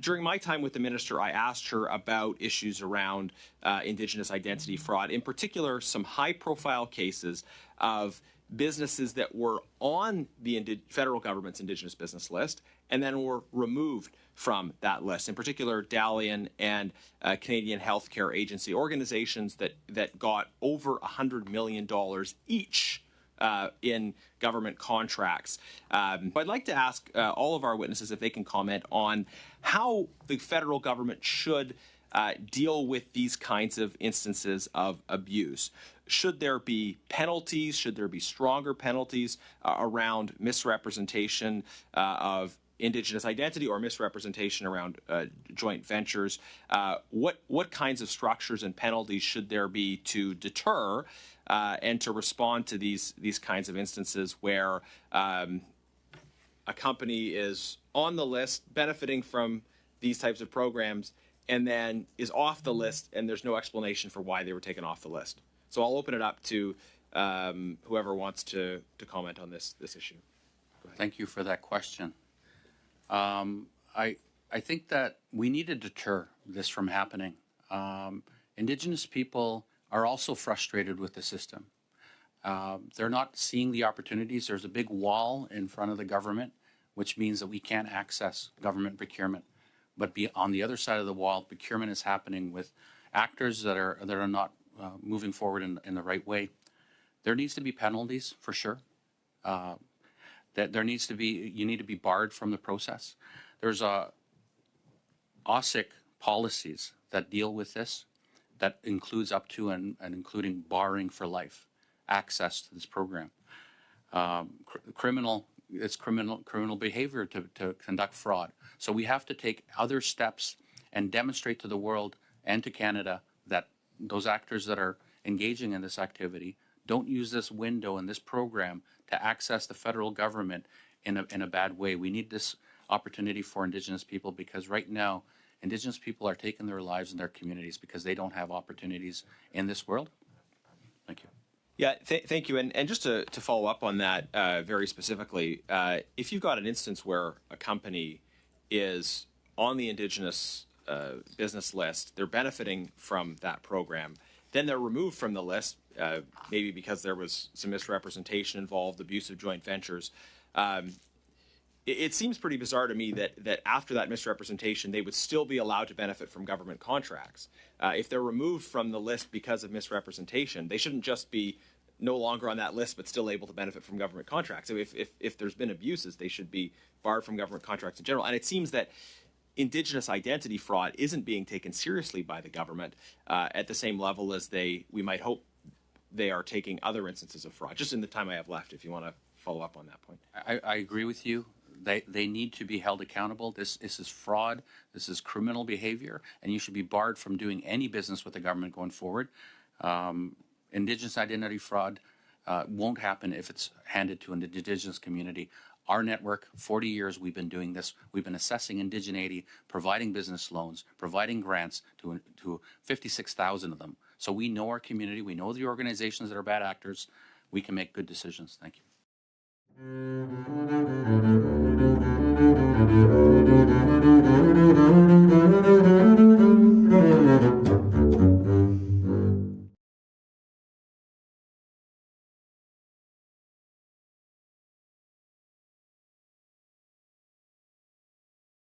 During my time with the minister, I asked her about issues around Indigenous identity fraud, in particular, some high-profile cases of businesses that were on the federal government's Indigenous business list and then were removed from that list. In particular, Dalian and Canadian Healthcare Agency, organizations that got over $100 million each in government contracts. I'd like to ask all of our witnesses if they can comment on how the federal government should deal with these kinds of instances of abuse. Should there be penalties? Should there be stronger penalties around misrepresentation of Indigenous identity or misrepresentation around joint ventures? What kinds of structures and penalties should there be to deter and to respond to these kinds of instances where a company is on the list benefiting from these types of programs and then is off the list and there's no explanation for why they were taken off the list? So I'll open it up to whoever wants to comment on this issue. Thank you for that question. I think that we need to deter this from happening. Indigenous people are also frustrated with the system. They're not seeing the opportunities. There's a big wall in front of the government, which means that we can't access government procurement. But on the other side of the wall, procurement is happening with actors that are not moving forward in the right way. There needs to be penalties for sure. That there needs to be, you need to be barred from the process. There's OSIC policies that deal with this, that includes up to and including barring for life access to this program. Criminal behavior to conduct fraud. So we have to take other steps and demonstrate to the world and to Canada that those actors that are engaging in this activity don't use this window and this program to access the federal government in a bad way. We need this opportunity for Indigenous people because right now, Indigenous people are taking their lives in their communities because they don't have opportunities in this world. Thank you. Yeah, thank you. And just to follow up on that very specifically, if you've got an instance where a company is on the Indigenous business list, they're benefiting from that program, then they're removed from the list, maybe because there was some misrepresentation involved, abusive joint ventures. It seems pretty bizarre to me that after that misrepresentation, they would still be allowed to benefit from government contracts. If they're removed from the list because of misrepresentation, they shouldn't just be no longer on that list but still able to benefit from government contracts. So if there's been abuses, they should be barred from government contracts in general. And it seems that Indigenous identity fraud isn't being taken seriously by the government at the same level as we might hope they are taking other instances of fraud. Just in the time I have left, if you want to follow up on that point. I agree with you. They need to be held accountable. This is fraud. This is criminal behavior, and you should be barred from doing any business with the government going forward. Indigenous identity fraud won't happen if it's handed to an Indigenous community. Our network, 40 years we've been doing this. We've been assessing indigeneity, providing business loans, providing grants to 56,000 of them. So we know our community. We know the organizations that are bad actors. We can make good decisions. Thank you.